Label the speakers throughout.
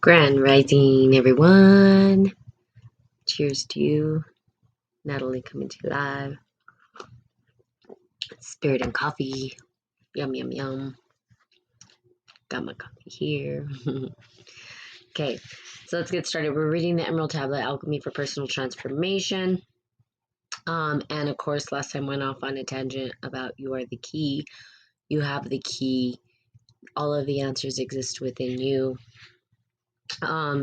Speaker 1: Grand Rising, everyone. Cheers to you. Natalie coming to you live. Spirit and coffee. Yum, yum, yum. Got my coffee here. Okay, so let's get started. We're reading the Emerald Tablet, Alchemy for Personal Transformation. And of course, last time went off on a tangent about you are the key. You have the key. All of the answers exist within you.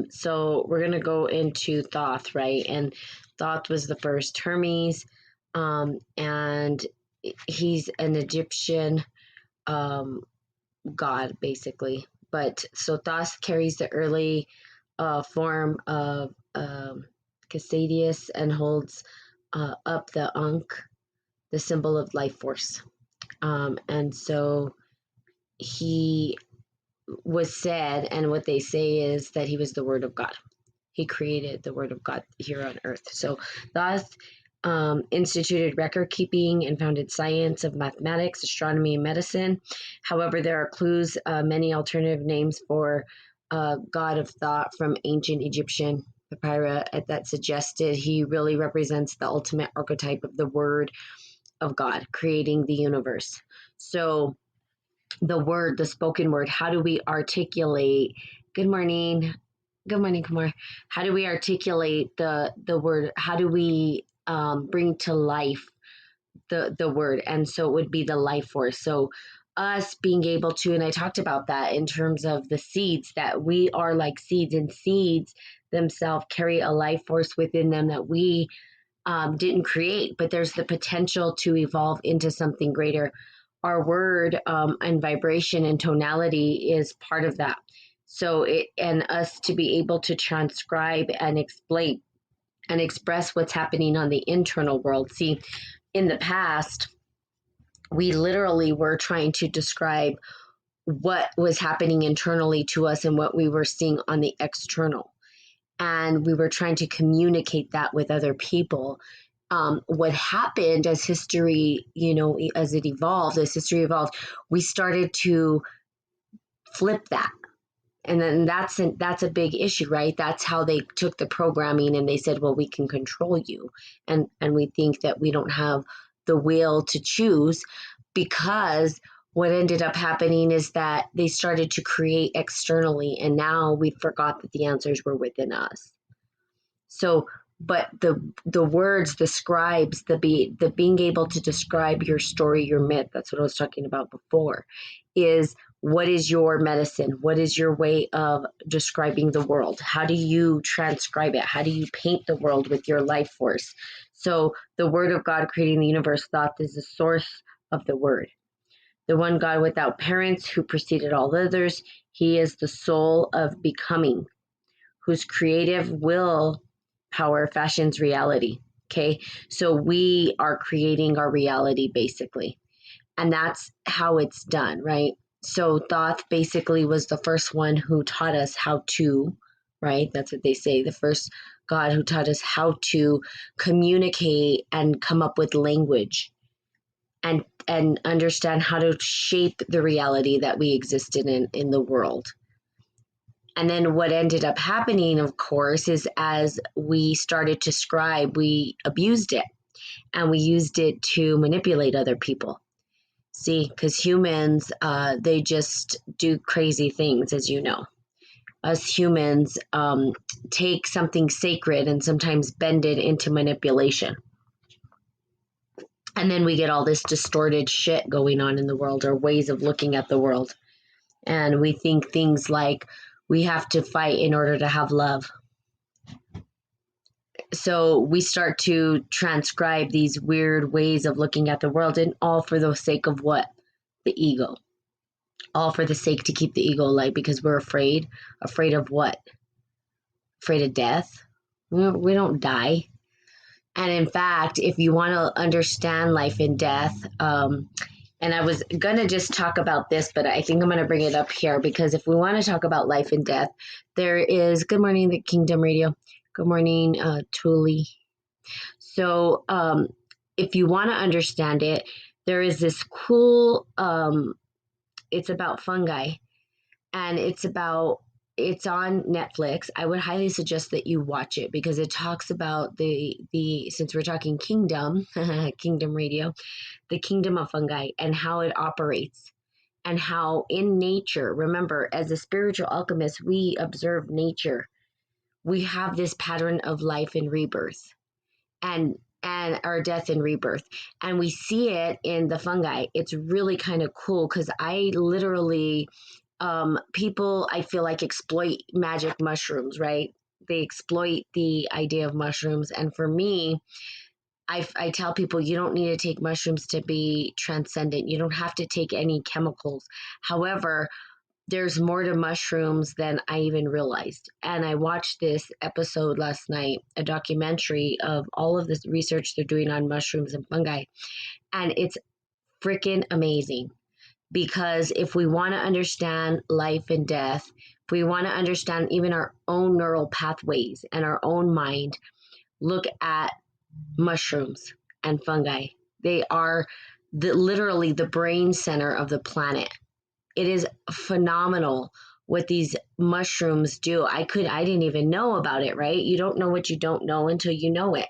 Speaker 1: So we're gonna go into Thoth, right? And Thoth was the first Hermes, and he's an Egyptian god, basically. But so Thoth carries the early form of Cassadius and holds up the Ankh, the symbol of life force. And so he was said, and what they say is that he was the Word of God. He created the Word of God here on earth. So Thoth instituted record keeping and founded science of mathematics, astronomy, and medicine. However, there are clues, many alternative names for God of Thoth from ancient Egyptian papyri that suggested he really represents the ultimate archetype of the Word of God, creating the universe. So the word, the spoken word, how do we articulate? Good morning, Kumar. How do we articulate the word? How do we bring to life the word? And so it would be the life force. So us being able to, and I talked about that in terms of the seeds, that we are like seeds, and seeds themselves carry a life force within them that we didn't create, but there's the potential to evolve into something greater. Our word and vibration and tonality is part of that. So and us to be able to transcribe and explain and express what's happening on the internal world. See, in the past, we literally were trying to describe what was happening internally to us and what we were seeing on the external. And we were trying to communicate that with other people. What happened as history, as history evolved, we started to flip that. And then that's a big issue, right? That's how they took the programming and they said, well, we can control you. And we think that we don't have the will to choose, because what ended up happening is that they started to create externally, and now we forgot that the answers were within us. So, but the words, the scribes, the being able to describe your story, your myth, that's what I was talking about before, is what is your medicine? What is your way of describing the world? How do you transcribe it? How do you paint the world with your life force? So the Word of God creating the universe, Thoth, is the source of the Word. The one God without parents who preceded all others. He is the soul of becoming, whose creative will power fashions reality. Okay, so we are creating our reality, basically, and that's how it's done, right? So Thoth basically was the first one who taught us how to, right? That's what they say, the first God who taught us how to communicate and come up with language and understand how to shape the reality that we existed in the world. And then what ended up happening, of course, is as we started to scribe, we abused it, and we used it to manipulate other people. See, because humans, they just do crazy things, as you know. Us humans take something sacred and sometimes bend it into manipulation. And then we get all this distorted shit going on in the world, or ways of looking at the world. And we think things like, we have to fight in order to have love. So we start to transcribe these weird ways of looking at the world, and all for the sake of what? The ego. All for the sake to keep the ego alive, because we're afraid. Afraid of what? Afraid of death? We don't die. And in fact, if you want to understand life and death, and I was going to just talk about this, but I think I'm going to bring it up here, because if we want to talk about life and death, there is, good morning, the Kingdom Radio. Good morning, Tuli. So if you want to understand it, there is this cool, it's about fungi, and it's about it's on Netflix. I would highly suggest that you watch it because it talks about the since we're talking kingdom, kingdom radio, the kingdom of fungi and how it operates and how in nature, remember, as a spiritual alchemist, we observe nature. We have this pattern of life and rebirth and our death and rebirth, and we see it in the fungi. It's really kind of cool because I literally people I feel like exploit magic mushrooms, right? They exploit the idea of mushrooms, and for me, I tell people you don't need to take mushrooms to be transcendent. You don't have to take any chemicals. However, there's more to mushrooms than I even realized. And I watched this episode last night, a documentary of all of this research they're doing on mushrooms and fungi. And it's freaking amazing because if we want to understand life and death, if we want to understand even our own neural pathways and our own mind, look at mushrooms and fungi. They are literally the brain center of the planet. It is phenomenal what these mushrooms do. I didn't even know about it, right? You don't know what you don't know until you know it.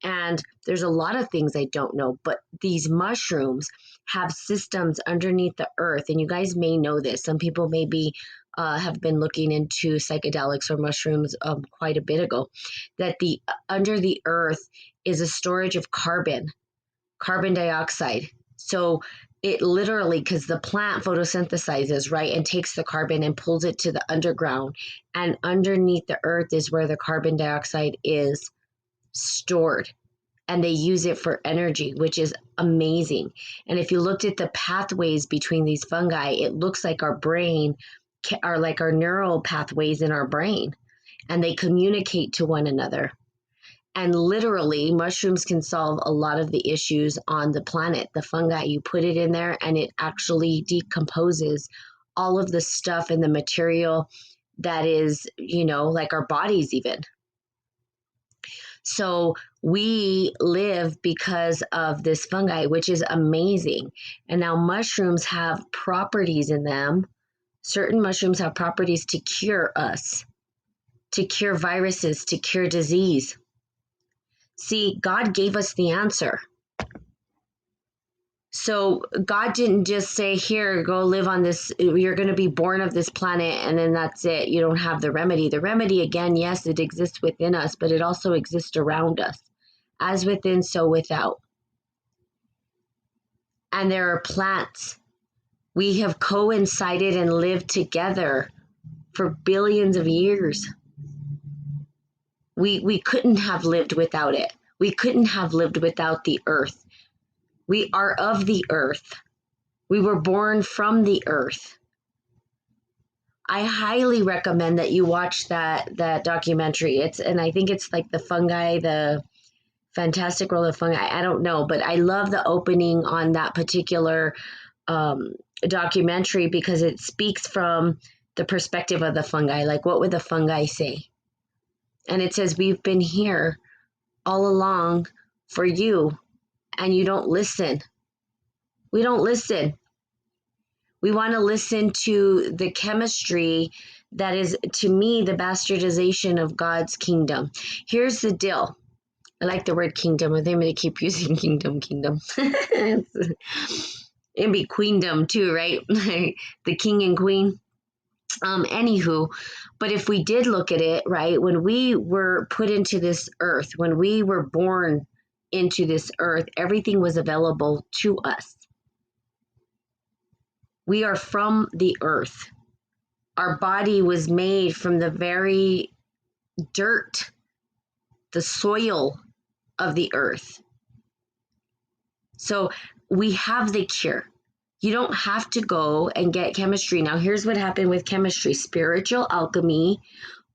Speaker 1: And there's a lot of things I don't know, but these mushrooms have systems underneath the earth. And you guys may know this. Some people maybe have been looking into psychedelics or mushrooms quite a bit ago, that the under the earth is a storage of carbon dioxide. So it literally, because the plant photosynthesizes, right, and takes the carbon and pulls it to the underground. And underneath the earth is where the carbon dioxide is stored. And they use it for energy, which is amazing. And if you looked at the pathways between these fungi, it looks like our brain are like our neural pathways in our brain, and they communicate to one another. And literally, mushrooms can solve a lot of the issues on the planet. The fungi, you put it in there and it actually decomposes all of the stuff and the material that is, like our bodies, even. So we live because of this fungi, which is amazing. And now mushrooms have properties in them. Certain mushrooms have properties to cure us, to cure viruses, to cure disease. See, God gave us the answer. So God didn't just say, here, go live on this, you're going to be born of this planet, and then that's it. You don't have the remedy. The remedy, again, yes, it exists within us, but it also exists around us. As within, so without. And there are plants. We have coincided and lived together for billions of years. We couldn't have lived without it. We couldn't have lived without the earth. We are of the earth. We were born from the earth. I highly recommend that you watch that documentary. And I think it's like the fungi, the fantastic world of fungi. I don't know, but I love the opening on that particular documentary because it speaks from the perspective of the fungi. Like, what would the fungi say? And it says, we've been here all along for you, and you don't listen. We don't listen. We want to listen to the chemistry that is, to me, the bastardization of God's kingdom. Here's the deal. I like the word kingdom. I think I'm going to keep using kingdom. It'd be queendom too, right? The king and queen. Anywho, but if we did look at it, right, when we were put into this earth, when we were born into this earth, everything was available to us. We are from the earth. Our body was made from the very dirt, the soil of the earth. So we have the cure. You don't have to go and get chemistry. Now, here's what happened with chemistry. Spiritual alchemy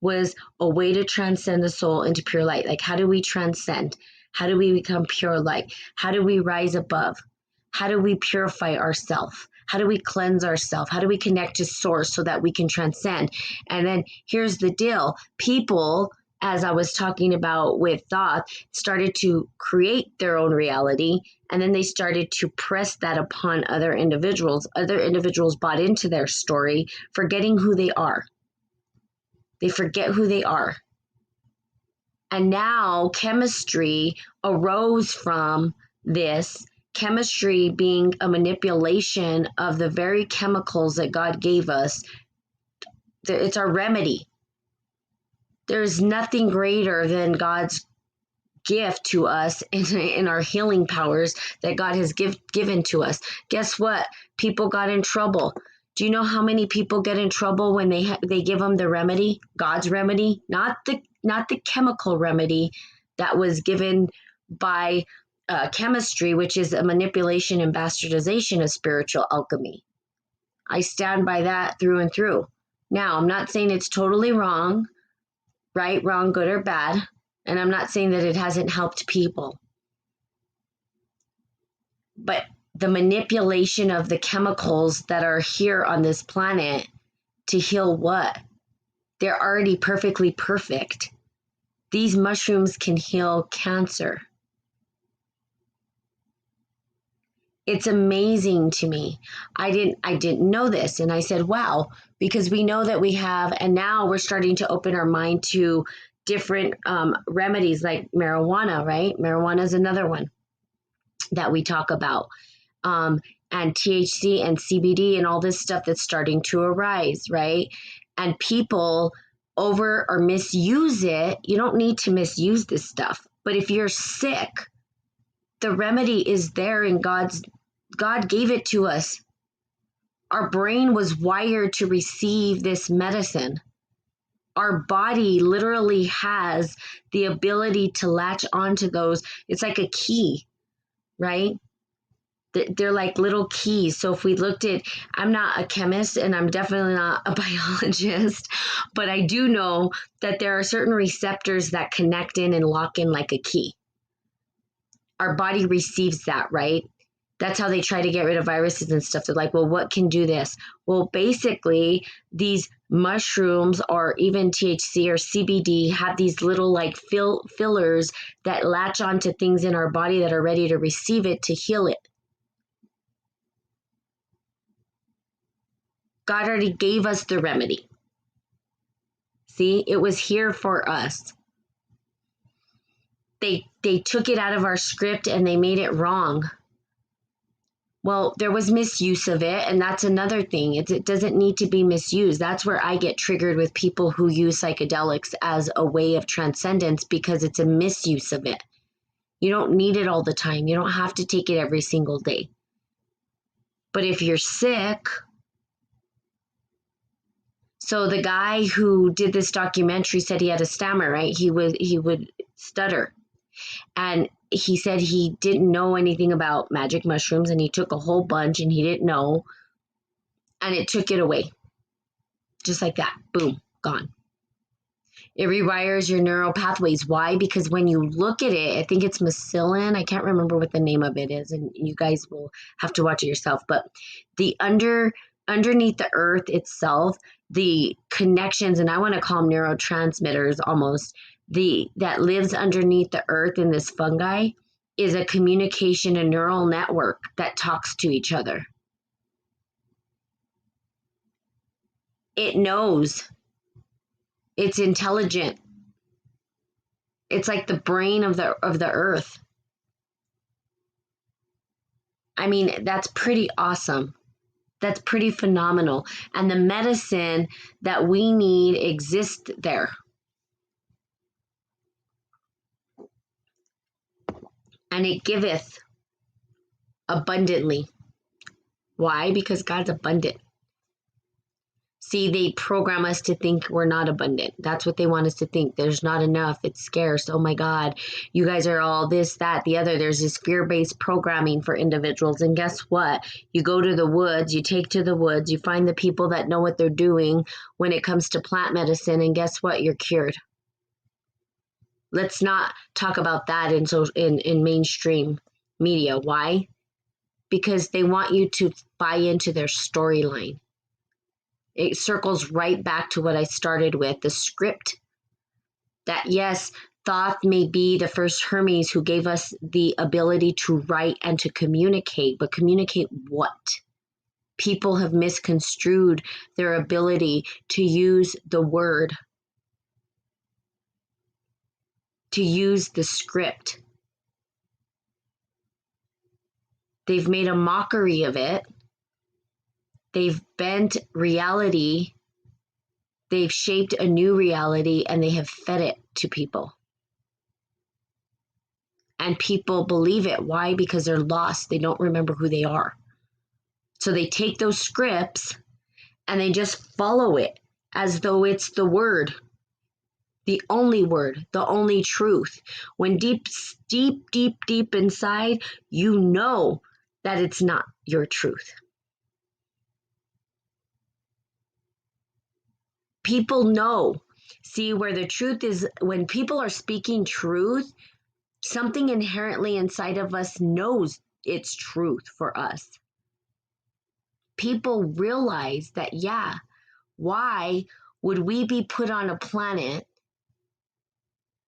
Speaker 1: was a way to transcend the soul into pure light. Like, how do we transcend? How do we become pure light? How do we rise above? How do we purify ourselves? How do we cleanse ourselves? How do we connect to source so that we can transcend? And then here's the deal. People, as I was talking about with Thoth, started to create their own reality, and then they started to press that upon other individuals. Other individuals bought into their story, forgetting who they are. They forget who they are. And now chemistry arose from this, chemistry being a manipulation of the very chemicals that God gave us. It's our remedy. There's nothing greater than God's gift to us in our healing powers that God has given to us. Guess what? People got in trouble. Do you know how many people get in trouble when they give them the remedy, God's remedy, not the chemical remedy that was given by chemistry, which is a manipulation and bastardization of spiritual alchemy. I stand by that through and through. Now, I'm not saying it's totally wrong, right, wrong, good, or bad. And I'm not saying that it hasn't helped people. But the manipulation of the chemicals that are here on this planet to heal what? They're already perfectly perfect. These mushrooms can heal cancer. It's amazing to me. I didn't know this. And I said, wow, because we know that we have, and now we're starting to open our mind to different remedies like marijuana, right? Marijuana is another one that we talk about. And THC and CBD and all this stuff that's starting to arise, right? And people over or misuse it. You don't need to misuse this stuff. But if you're sick, the remedy is there in God gave it to us. Our brain was wired to receive this medicine. Our body literally has the ability to latch onto those. It's like a key, right? They're like little keys. So if we looked at, I'm not a chemist and I'm definitely not a biologist, but I do know that there are certain receptors that connect in and lock in like a key. Our body receives that, right? That's how they try to get rid of viruses and stuff. They're like, well, what can do this? Well, basically, these mushrooms or even THC or CBD have these little like fillers that latch onto things in our body that are ready to receive it to heal it. God already gave us the remedy. See, it was here for us. They took it out of our script and they made it wrong. Well, there was misuse of it, and that's another thing. It doesn't need to be misused. That's where I get triggered with people who use psychedelics as a way of transcendence because it's a misuse of it. You don't need it all the time. You don't have to take it every single day. But if you're sick, so the guy who did this documentary said he had a stammer, right? He would stutter. And he said he didn't know anything about magic mushrooms and he took a whole bunch and he didn't know. And it took it away. Just like that. Boom. Gone. It rewires your neural pathways. Why? Because when you look at it, I think it's mycelium. I can't remember what the name of it is. And you guys will have to watch it yourself. But the underneath the earth itself, the connections, and I want to call them neurotransmitters almost, that lives underneath the earth in this fungi is a communication and neural network that talks to each other. It knows. It's intelligent. It's like the brain of the earth. I mean, that's pretty awesome. That's pretty phenomenal. And the medicine that we need exists there. And it giveth abundantly. Why? Because God's abundant. See, they program us to think we're not abundant. That's what they want us to think. There's not enough. It's scarce. Oh my God. You guys are all this, that, the other. There's this fear-based programming for individuals. And guess what? You go to the woods, you take to the woods, you find the people that know what they're doing when it comes to plant medicine. And guess what? You're cured. Let's not talk about that in mainstream media. Why? Because they want you to buy into their storyline. It circles right back to what I started with, the script. That yes, Thoth may be the first Hermes who gave us the ability to write and to communicate, but communicate what? People have misconstrued their ability to use the word. to use the script. They've made a mockery of it. They've bent reality. They've shaped a new reality and they have fed it to people. And people believe it. Why? Because they're lost. They don't remember who they are. So they take those scripts and they just follow it as though it's the word, the only truth. When deep inside, you know that it's not your truth. People know. See, where the truth is, when people are speaking truth, something inherently inside of us knows it's truth for us. People realize that, yeah, why would we be put on a planet?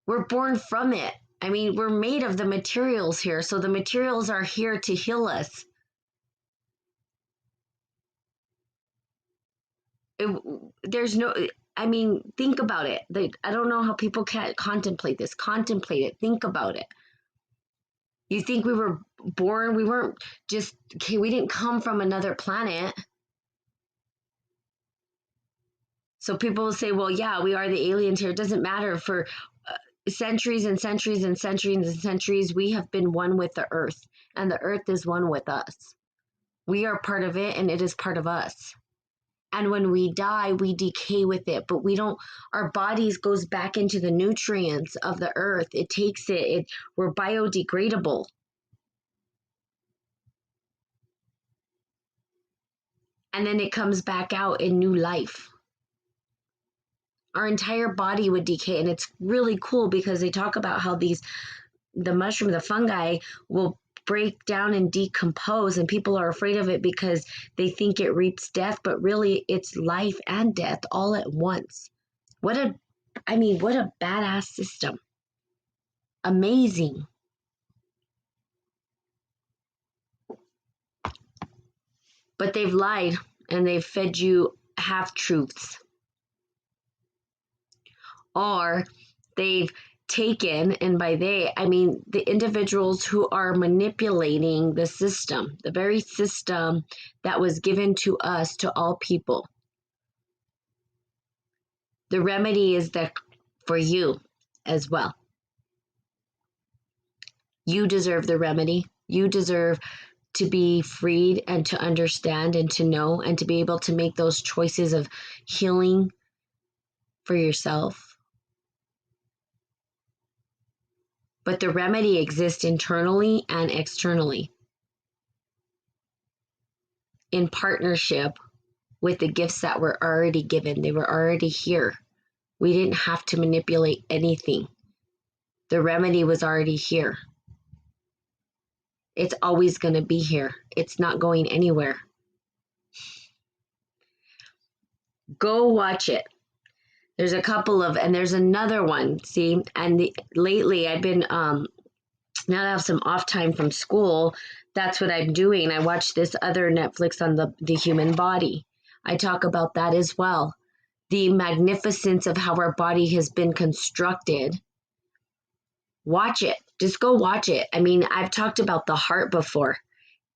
Speaker 1: We're born from it. I mean, we're made of the materials here, so the materials are here to heal us. There's no, I mean, think about it. I don't know how people can't contemplate this. Contemplate it. Think about it. You think we were born, we weren't just, okay, we didn't come from another planet. So people will say, well, yeah, we are the aliens here. It doesn't matter. For centuries and centuries and centuries and centuries, we have been one with the earth, and the earth is one with us. We are part of it, and it is part of us. And when we die, we decay with it, but we don't, our bodies goes back into the nutrients of the earth. It takes we're biodegradable. And then it comes back out in new life. Our entire body would decay. And it's really cool because they talk about how the mushroom, the fungi, will break down and decompose, and people are afraid of it because they think it reaps death, but really it's life and death all at once. What a badass system. Amazing. But they've lied and they've fed you half truths. Or they've taken, and by they, I mean the individuals who are manipulating the system, the very system that was given to us, to all people. The remedy is there for you as well. You deserve the remedy. You deserve to be freed and to understand and to know and to be able to make those choices of healing for yourself. But the remedy exists internally and externally in partnership with the gifts that were already given. They were already here. We didn't have to manipulate anything. The remedy was already here. It's always going to be here. It's not going anywhere. Go watch it. There's a couple of, and there's another one, see, and lately I've been, now that I have some off time from school, that's what I'm doing. I watch this other Netflix on the human body. I talk about that as well. The magnificence of how our body has been constructed. Watch it. Just go watch it. I mean, I've talked about the heart before.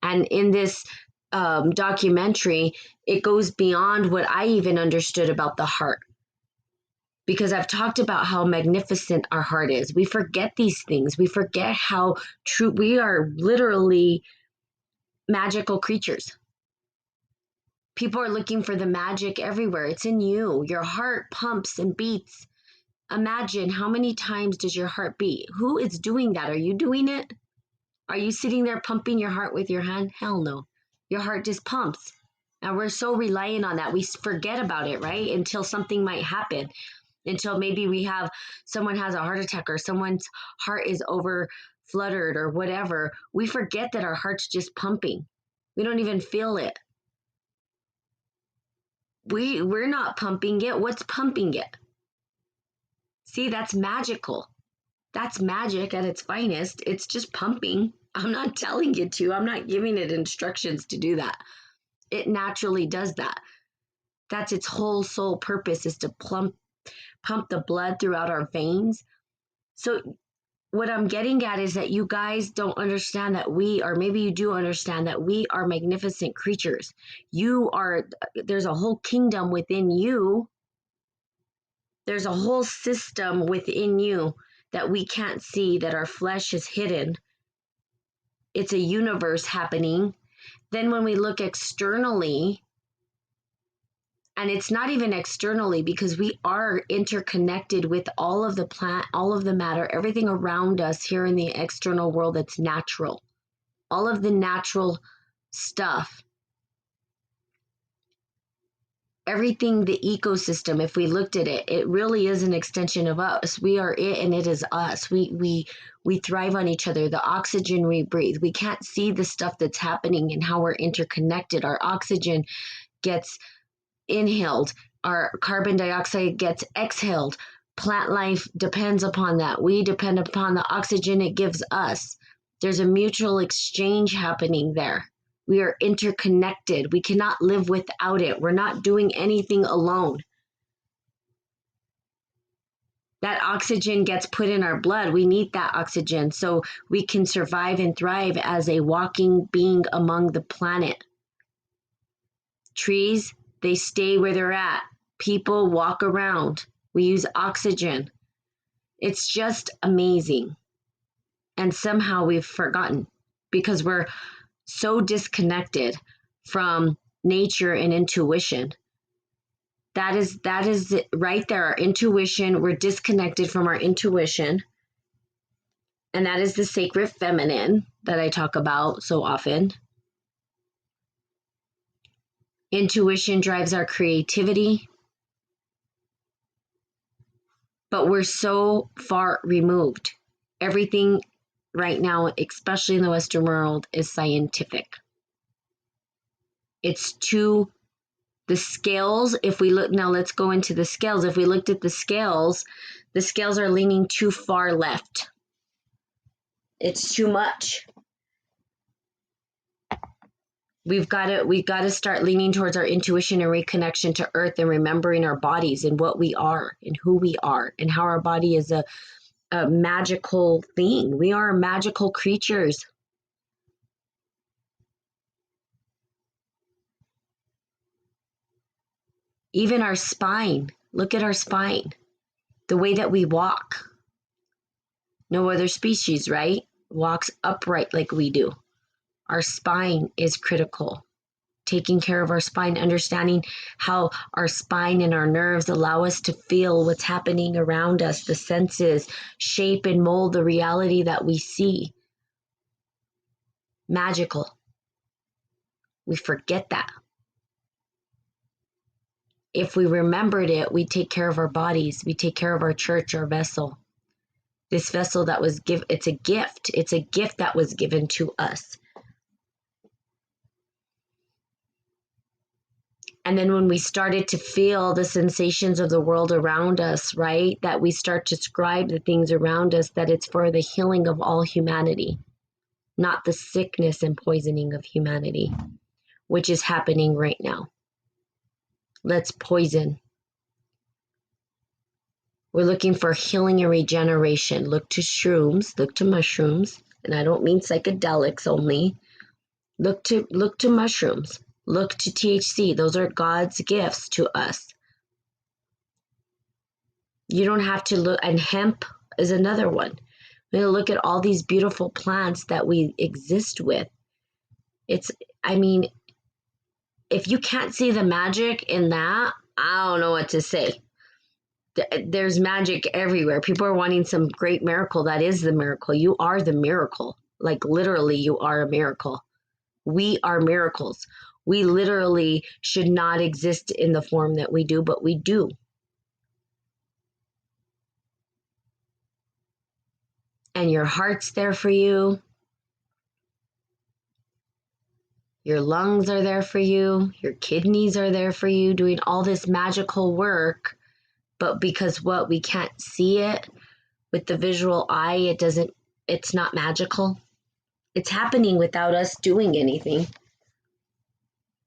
Speaker 1: And in this documentary, it goes beyond what I even understood about the heart. Because I've talked about how magnificent our heart is. We forget these things. We forget how true we are, literally magical creatures. People are looking for the magic everywhere. It's in you. Your heart pumps and beats. Imagine, how many times does your heart beat? Who is doing that? Are you doing it? Are you sitting there pumping your heart with your hand? Hell no. Your heart just pumps. And we're so reliant on that. We forget about it, right? Until something might happen. Until maybe someone has a heart attack or someone's heart is over fluttered or whatever. We forget that our heart's just pumping. We don't even feel it. We're not pumping it. What's pumping it? See, that's magical. That's magic at its finest. It's just pumping. I'm not telling it to. I'm not giving it instructions to do that. It naturally does that. That's its whole sole purpose, is to pump the blood throughout our veins So what I'm getting at is that you guys don't understand that or maybe you do understand that we are magnificent creatures. There's a whole kingdom within you. There's a whole system within you that we can't see, that our flesh is hidden. It's a universe happening. Then when we look externally, and it's not even externally, because we are interconnected with all of the plant, all of the matter, everything around us here in the external world that's natural. All of the natural stuff, everything, the ecosystem, if we looked at it, it really is an extension of us. We are it and it is us. We thrive on each other. The oxygen we breathe, we can't see the stuff that's happening and how we're interconnected. Our oxygen gets inhaled, our carbon dioxide gets exhaled. Plant life depends upon that. We depend upon the oxygen it gives us. There's a mutual exchange happening there. We are interconnected. We cannot live without it. We're not doing anything alone. That oxygen gets put in our blood. We need that oxygen so we can survive and thrive as a walking being among the planet. Trees, they stay where they're at. People walk around. We use oxygen. It's just amazing. And somehow we've forgotten because we're so disconnected from nature and intuition. That is it right there. Our intuition, we're disconnected from our intuition. And that is the sacred feminine that I talk about so often. Intuition drives our creativity. But we're so far removed. Everything right now, especially in the Western world, is scientific. It's too, the scales, if we look, now let's go into the scales. If we looked at the scales are leaning too far left. It's too much. We've got to start leaning towards our intuition and reconnection to earth and remembering our bodies and what we are and who we are and how our body is a magical thing. We are magical creatures. Even our spine. Look at our spine. The way that we walk. No other species, right? Walks upright like we do. Our spine is critical. Taking care of our spine, understanding how our spine and our nerves allow us to feel what's happening around us, the senses, shape and mold the reality that we see. Magical. We forget that. If we remembered it, we take care of our bodies. We take care of our church, our vessel. This vessel that was it's a gift. It's a gift that was given to us. And then when we started to feel the sensations of the world around us, right, that we start to scribe the things around us, that it's for the healing of all humanity, not the sickness and poisoning of humanity, which is happening right now. Let's poison. We're looking for healing and regeneration. Look to shrooms, look to mushrooms, and I don't mean psychedelics only. Look to mushrooms. Look to THC. Those are God's gifts to us. You don't have to look, and hemp is another one. We're going to look at all these beautiful plants that we exist with. I mean, if you can't see the magic in that, I don't know what to say. There's magic everywhere. People are wanting some great miracle. That is the miracle. You are the miracle. Like literally, you are a miracle. We are miracles. We literally should not exist in the form that we do, but we do. And your heart's there for you. Your lungs are there for you. Your kidneys are there for you, doing all this magical work. But because we can't see it with the visual eye, it's not magical. It's happening without us doing anything.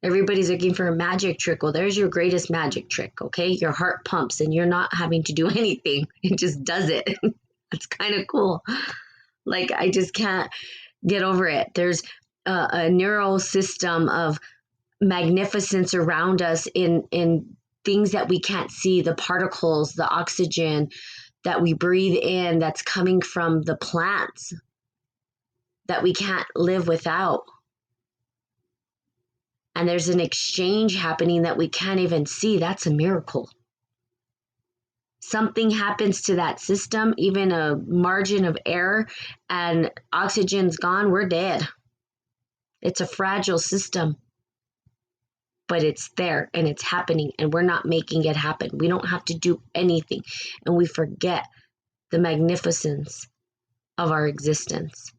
Speaker 1: Everybody's looking for a magic trick. Well, there's your greatest magic trick, okay? Your heart pumps and you're not having to do anything. It just does it. It's kind of cool. Like, I just can't get over it. There's a neural system of magnificence around us in things that we can't see, the particles, the oxygen that we breathe in that's coming from the plants that we can't live without. And there's an exchange happening that we can't even see. That's a miracle. Something happens to that system, even a margin of error, and oxygen's gone, we're dead. It's a fragile system, but it's there and it's happening, and we're not making it happen. We don't have to do anything, and we forget the magnificence of our existence.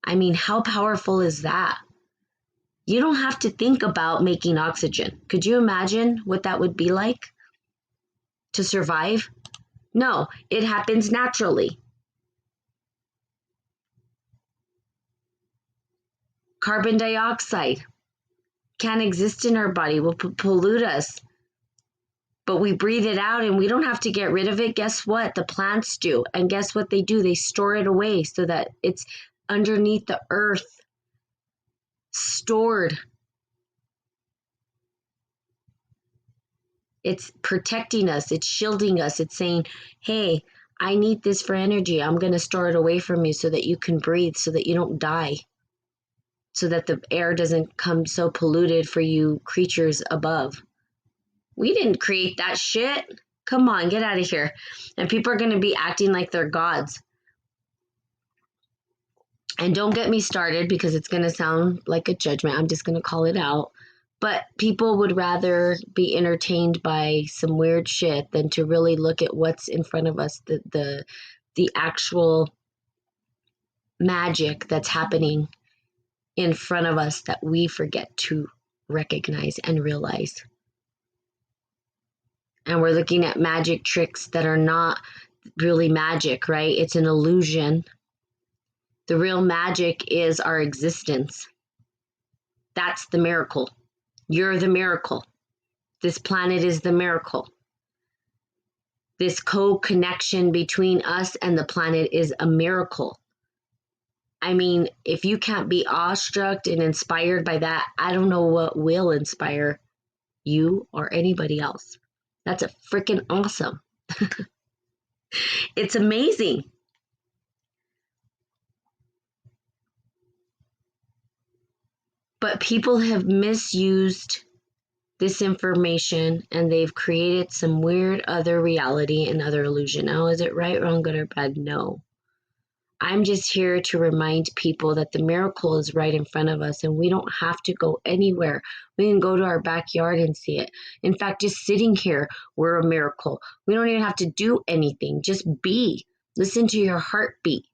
Speaker 1: I mean, how powerful is that? You don't have to think about making oxygen. Could you imagine what that would be like to survive? No, it happens naturally. Carbon dioxide can't exist in our body, will pollute us. But we breathe it out and we don't have to get rid of it. Guess what? The plants do. And guess what they do? They store it away so that it's underneath the earth, stored. It's protecting us. It's shielding us. It's saying, hey, I need this for energy. I'm going to store it away from you so that you can breathe, so that you don't die, so that the air doesn't come so polluted for you creatures above. We didn't create that shit. Come on, get out of here. And people are going to be acting like they're gods. And don't get me started because it's going to sound like a judgment. I'm just going to call it out. But people would rather be entertained by some weird shit than to really look at what's in front of us, the actual magic that's happening in front of us that we forget to recognize and realize. And we're looking at magic tricks that are not really magic, right? It's an illusion. The real magic is our existence. That's the miracle. You're the miracle. This planet is the miracle. This co-connection between us and the planet is a miracle. I mean, if you can't be awestruck and inspired by that, I don't know what will inspire you or anybody else. That's a freaking awesome. It's amazing. But people have misused this information and they've created some weird other reality and other illusion. Now, is it right, wrong, good, or bad? No. I'm just here to remind people that the miracle is right in front of us and we don't have to go anywhere. We can go to our backyard and see it. In fact, just sitting here, we're a miracle. We don't even have to do anything. Just be. Listen to your heartbeat.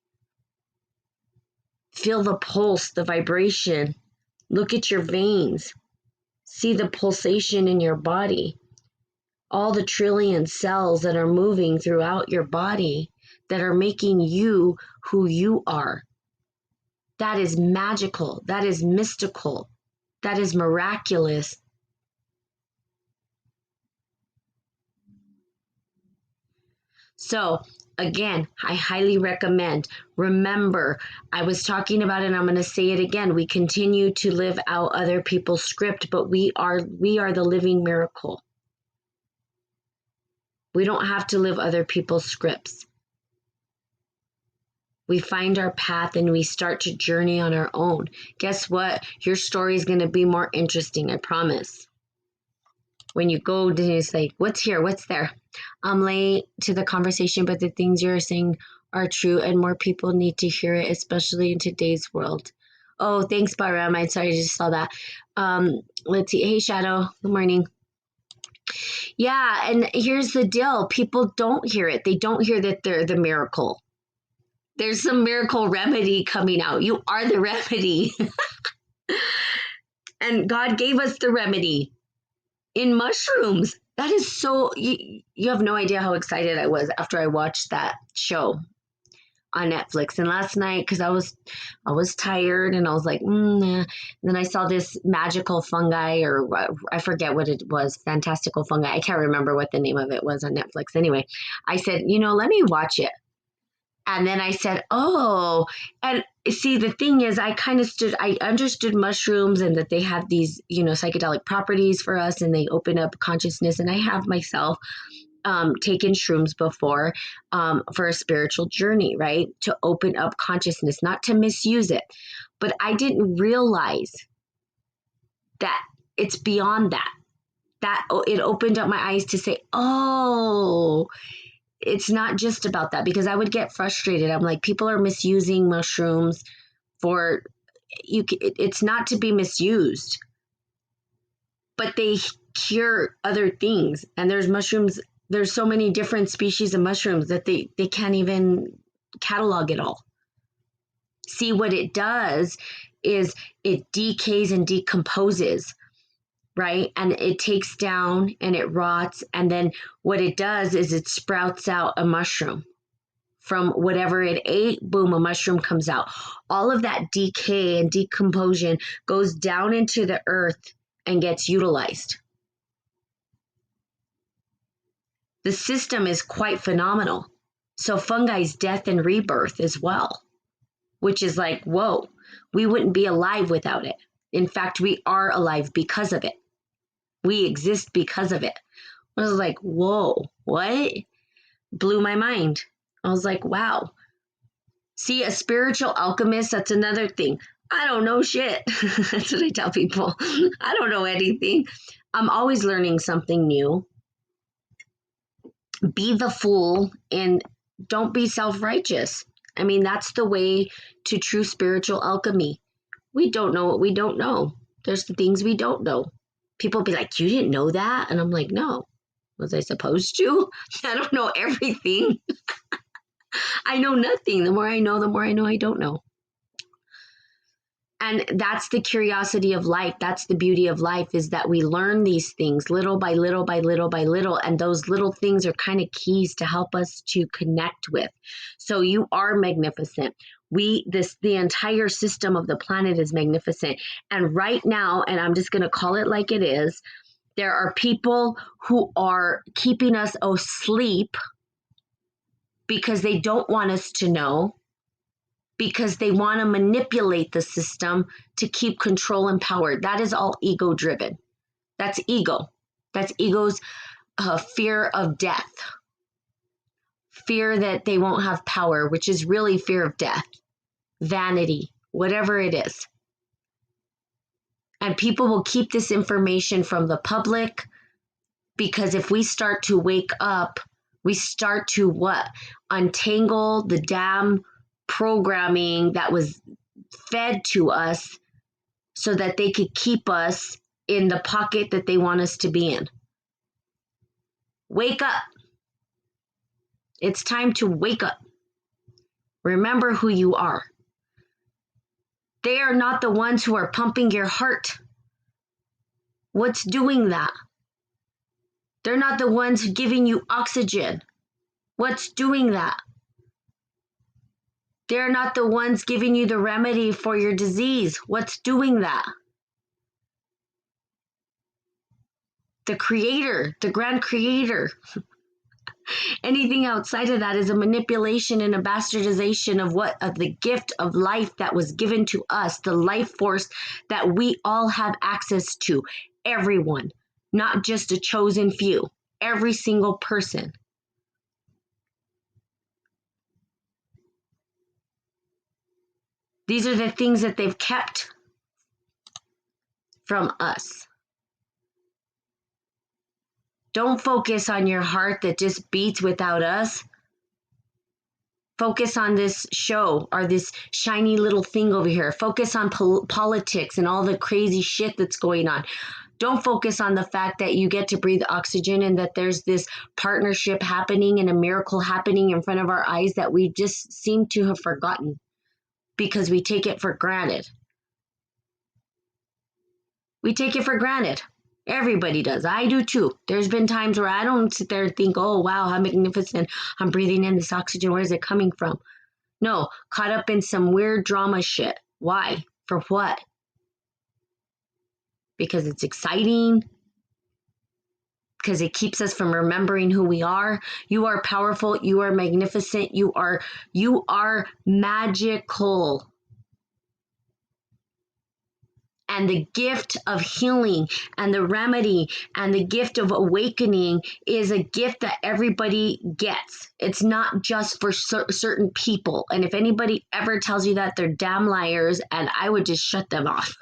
Speaker 1: Feel the pulse, the vibration. Look at your veins. See the pulsation in your body. All the trillion cells that are moving throughout your body that are making you who you are. That is magical. That is mystical. That is miraculous. So, again, I highly recommend. Remember, I was talking about it and I'm going to say it again. We continue to live out other people's script, but we are the living miracle. We don't have to live other people's scripts. We find our path and we start to journey on our own. Guess what? Your story is going to be more interesting, I promise. When you go to it's like, what's here? What's there? I'm late to the conversation, but the things you're saying are true and more people need to hear it, especially in today's world. Oh, thanks, Baram. I'm sorry, I just saw that. Let's see. Hey, Shadow. Good morning. Yeah, and here's the deal. People don't hear it. They don't hear that they're the miracle. There's some miracle remedy coming out. You are the remedy. And God gave us the remedy in mushrooms. That is so, you have no idea how excited I was after I watched that show. on Netflix. And last night, because I was tired and I was like, nah. And then I saw this magical fungi, or I forget what it was, fantastical fungi. I can't remember what the name of it was on Netflix. Anyway, I said, let me watch it. And then I said, oh, and see, the thing is, I understood mushrooms and that they have these, psychedelic properties for us and they open up consciousness. And I have myself taken shrooms before for a spiritual journey, right? To open up consciousness, not to misuse it. But I didn't realize that it's beyond that. That it opened up my eyes to say, oh, it's not just about that, because I would get frustrated. I'm like, people are misusing mushrooms for you. It's not to be misused, but they cure other things. And there's mushrooms. There's so many different species of mushrooms that they can't even catalog it all. See, what it does is it decays and decomposes, right? And it takes down and it rots. And then what it does is it sprouts out a mushroom. From whatever it ate, boom, a mushroom comes out. All of that decay and decomposition goes down into the earth and gets utilized. The system is quite phenomenal. So fungi's death and rebirth as well, which is like, whoa, we wouldn't be alive without it. In fact, we are alive because of it. We exist because of it. I was like, whoa, what? Blew my mind. I was like, wow. See, a spiritual alchemist, that's another thing. I don't know shit. That's what I tell people. I don't know anything. I'm always learning something new. Be the fool and don't be self-righteous. I mean, that's the way to true spiritual alchemy. We don't know what we don't know. There's the things we don't know. People be like, you didn't know that? And I'm like, no. Was I supposed to? I don't know everything. I know nothing. The more I know I don't know. And that's the curiosity of life. That's the beauty of life, is that we learn these things little by little by little by little. And those little things are kind of keys to help us to connect with. So you are magnificent. The entire system of the planet is magnificent. And right now, and I'm just going to call it like it is, there are people who are keeping us asleep because they don't want us to know, because they want to manipulate the system to keep control and power. That is all ego driven. That's ego. That's ego's fear of death. Fear that they won't have power, which is really fear of death, vanity, whatever it is. And people will keep this information from the public, because if we start to wake up, we start to what? Untangle the damn programming that was fed to us so that they could keep us in the pocket that they want us to be in. Wake up. It's time to wake up. Remember who you are. They are not the ones who are pumping your heart. What's doing that? They're not the ones giving you oxygen. What's doing that? They're not the ones giving you the remedy for your disease. What's doing that? The creator, the grand creator. Anything outside of that is a manipulation and a bastardization of the gift of life that was given to us, the life force that we all have access to. Everyone, not just a chosen few, every single person. These are the things that they've kept from us. Don't focus on your heart that just beats without us. Focus on this show or this shiny little thing over here. Focus on politics and all the crazy shit that's going on. Don't focus on the fact that you get to breathe oxygen and that there's this partnership happening and a miracle happening in front of our eyes that we just seem to have forgotten because we take it for granted. We take it for granted. Everybody does. I do too. There's been times where I don't sit there and think, oh, wow, how magnificent. I'm breathing in this oxygen. Where is it coming from? No, caught up in some weird drama shit. Why? For what? Because it's exciting? Because it keeps us from remembering who we are. You are powerful. You are magnificent. You are magical. And the gift of healing and the remedy and the gift of awakening is a gift that everybody gets. It's not just for certain people. And if anybody ever tells you that, they're damn liars, and I would just shut them off.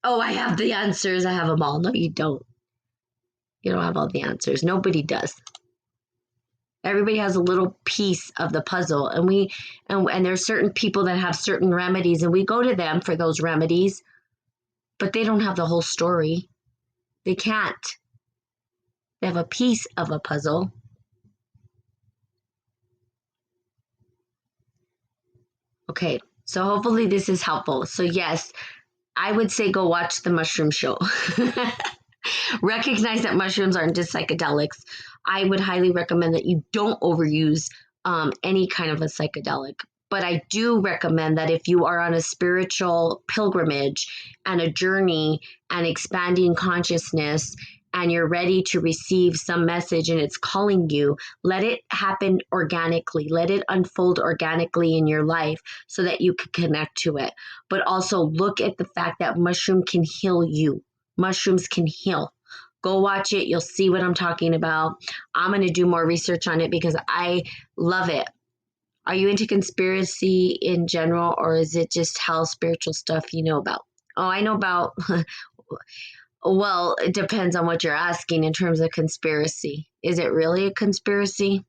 Speaker 1: Oh, I have the answers. I have them all. No, you don't. You don't have all the answers. Nobody does. Everybody has a little piece of the puzzle, and there's certain people that have certain remedies, and we go to them for those remedies, but they don't have the whole story. They can't. They have a piece of a puzzle. Okay, so hopefully this is helpful. So yes, I would say go watch the mushroom show. Recognize that mushrooms aren't just psychedelics. I would highly recommend that you don't overuse any kind of a psychedelic. But I do recommend that if you are on a spiritual pilgrimage and a journey and expanding consciousness, and you're ready to receive some message and it's calling you, let it happen organically. Let it unfold organically in your life so that you can connect to it. But also look at the fact that mushroom can heal you. Mushrooms can heal. Go watch it. You'll see what I'm talking about. I'm going to do more research on it because I love it. Are you into conspiracy in general, or is it just hell spiritual stuff you know about? Oh, I know about, well, it depends on what you're asking in terms of conspiracy. Is it really a conspiracy?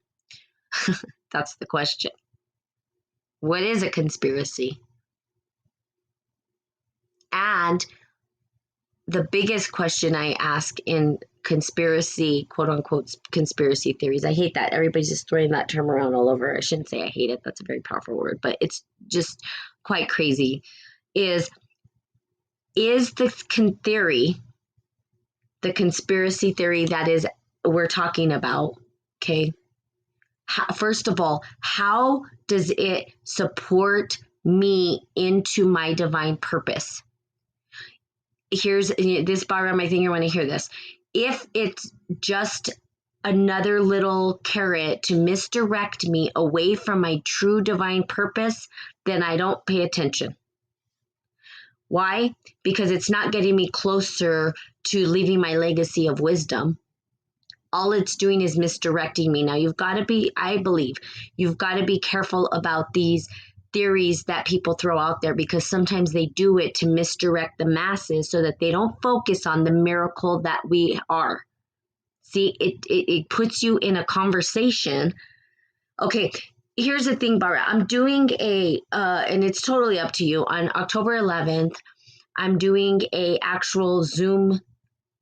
Speaker 1: That's the question. What is a conspiracy? And the biggest question I ask in conspiracy, quote unquote, conspiracy theories, I hate that. Everybody's just throwing that term around all over. I shouldn't say I hate it. That's a very powerful word, but it's just quite crazy. Is the theory, the conspiracy theory that is we're talking about, okay? First of all, how does it support me into my divine purpose? Here's this, Byram, I think you want to hear this. If it's just another little carrot to misdirect me away from my true divine purpose, then I don't pay attention. Why? Because it's not getting me closer to leaving my legacy of wisdom. All it's doing is misdirecting me. Now, I believe, you've got to be careful about these theories that people throw out there, because sometimes they do it to misdirect the masses so that they don't focus on the miracle that we are. See, it puts you in a conversation. Okay, here's the thing, Bara. I'm doing and it's totally up to you. On October 11th, I'm doing a actual Zoom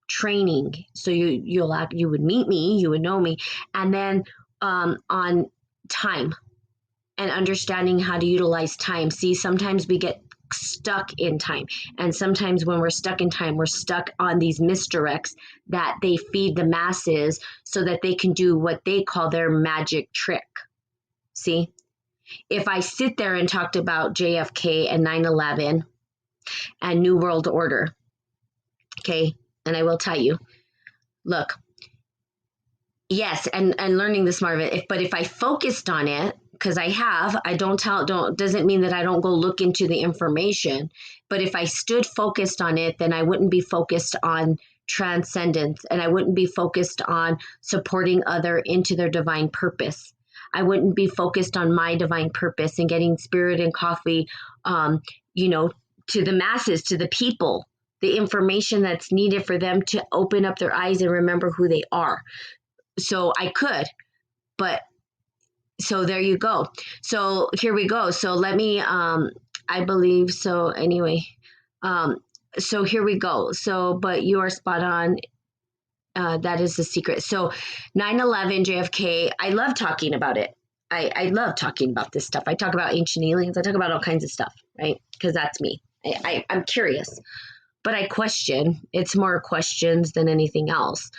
Speaker 1: training. So you would meet me, you would know me, and then on time and understanding how to utilize time. See, sometimes we get stuck in time, and sometimes when we're stuck in time, we're stuck on these misdirects that they feed the masses so that they can do what they call their magic trick. See, if I sit there and talked about JFK and 9/11 and New World Order, okay, and I will tell you, look, yes, and learning the smart of it. But if I focused on it, because I doesn't mean that I don't go look into the information. But if I stood focused on it, then I wouldn't be focused on transcendence, and I wouldn't be focused on supporting other into their divine purpose. I wouldn't be focused on my divine purpose and getting spirit and coffee, to the masses, to the people, the information that's needed for them to open up their eyes and remember who they are. So I could, but so there you go. So here we go. So let me, I believe so anyway. So here we go. So, but you are spot on. That is the secret. So 9/11 JFK, I love talking about it. I love talking about this stuff. I talk about ancient aliens. I talk about all kinds of stuff, right? Because that's me. I'm curious, but I question. It's more questions than anything else.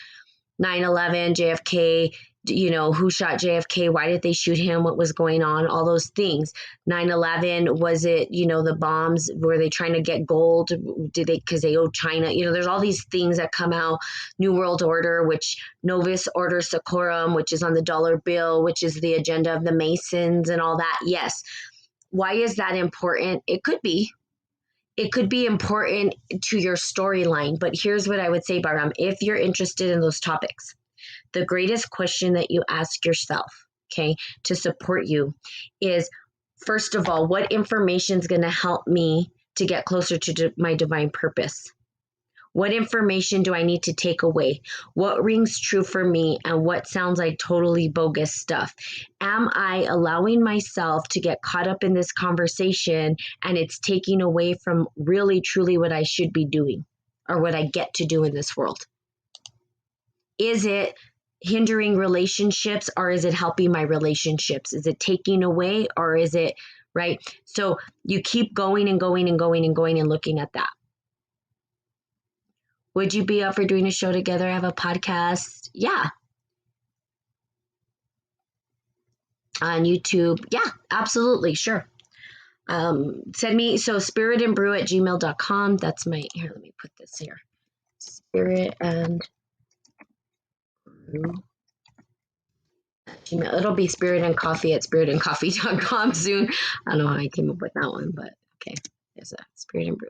Speaker 1: 9/11 JFK, Who shot JFK? Why did they shoot him? What was going on? All those things. 9/11, was it, the bombs? Were they trying to get gold? Because they owed China? There's all these things that come out. New World Order, which Novus Order Seclorum, which is on the dollar bill, which is the agenda of the Masons and all that. Yes. Why is that important? It could be. It could be important to your storyline, but here's what I would say, Bahram. If you're interested in those topics, the greatest question that you ask yourself, okay, to support you is, first of all, what information is going to help me to get closer to my divine purpose? What information do I need to take away? What rings true for me and what sounds like totally bogus stuff? Am I allowing myself to get caught up in this conversation and it's taking away from really, truly what I should be doing or what I get to do in this world? Is it hindering relationships or is it helping my relationships? Is it taking away or is it, right? So you keep going and going and going and going and looking at that. Would you be up for doing a show together? Have a podcast? Yeah. On YouTube? Yeah, absolutely. Sure. Send me, spiritandbrew@gmail.com. That's my, here, let me put this here. Spirit and brew. It'll be spiritandcoffee@spiritandcoffee.com soon. I don't know how I came up with that one, but okay. There's a Spirit and Brew.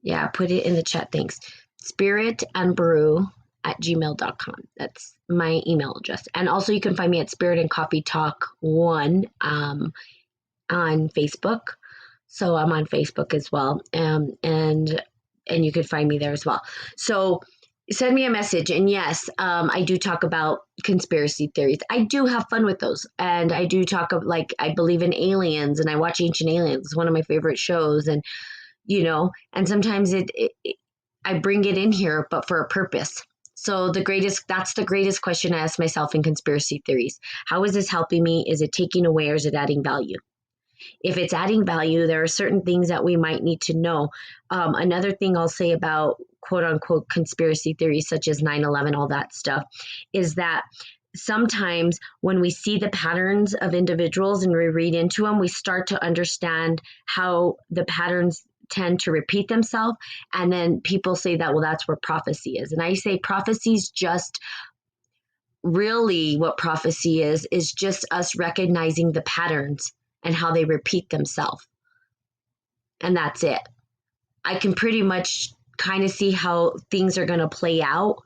Speaker 1: Yeah, put it in the chat. Thanks. spiritandbrew@gmail.com. That's my email address. And also you can find me at Spirit and Coffee Talk 1 on Facebook. So I'm on Facebook as well. And you can find me there as well. So send me a message. And yes, I do talk about conspiracy theories. I do have fun with those. And I do talk of, like, I believe in aliens and I watch Ancient Aliens. It's one of my favorite shows. And and sometimes I bring it in here, but for a purpose. So that's the greatest question I ask myself in conspiracy theories. How is this helping me? Is it taking away or is it adding value? If it's adding value, there are certain things that we might need to know. Another thing I'll say about quote unquote conspiracy theories, such as 9/11, all that stuff, is that sometimes when we see the patterns of individuals and we read into them, we start to understand how the patterns tend to repeat themselves. And then people say that, well, that's where prophecy is. And I say prophecy is just really what prophecy is just us recognizing the patterns and how they repeat themselves. And that's it. I can pretty much kind of see how things are going to play out.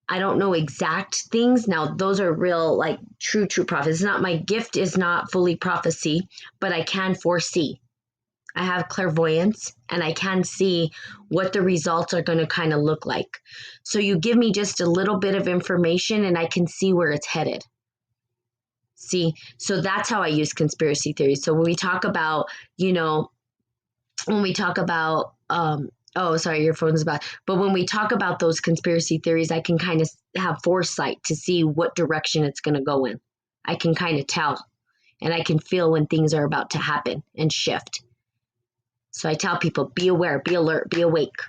Speaker 1: I don't know exact things. Now, those are real, like true prophecy. It's not, my gift is not fully prophecy, but I can foresee. I have clairvoyance and I can see what the results are going to kind of look like. So you give me just a little bit of information and I can see where it's headed. See, so that's how I use conspiracy theories. So when we talk about, oh, sorry, your phone's about, but when we talk about those conspiracy theories, I can kind of have foresight to see what direction it's going to go in. I can kind of tell and I can feel when things are about to happen and shift. So I tell people, be aware, be alert, be awake.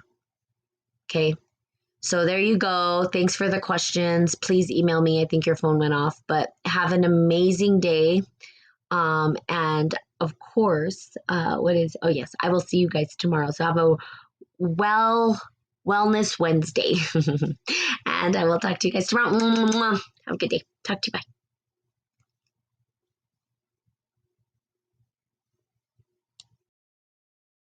Speaker 1: Okay. So there you go. Thanks for the questions. Please email me. I think your phone went off, but have an amazing day. And of course, oh yes, I will see you guys tomorrow. So have a Wellness Wednesday. And I will talk to you guys tomorrow. Have a good day. Talk to you. Bye.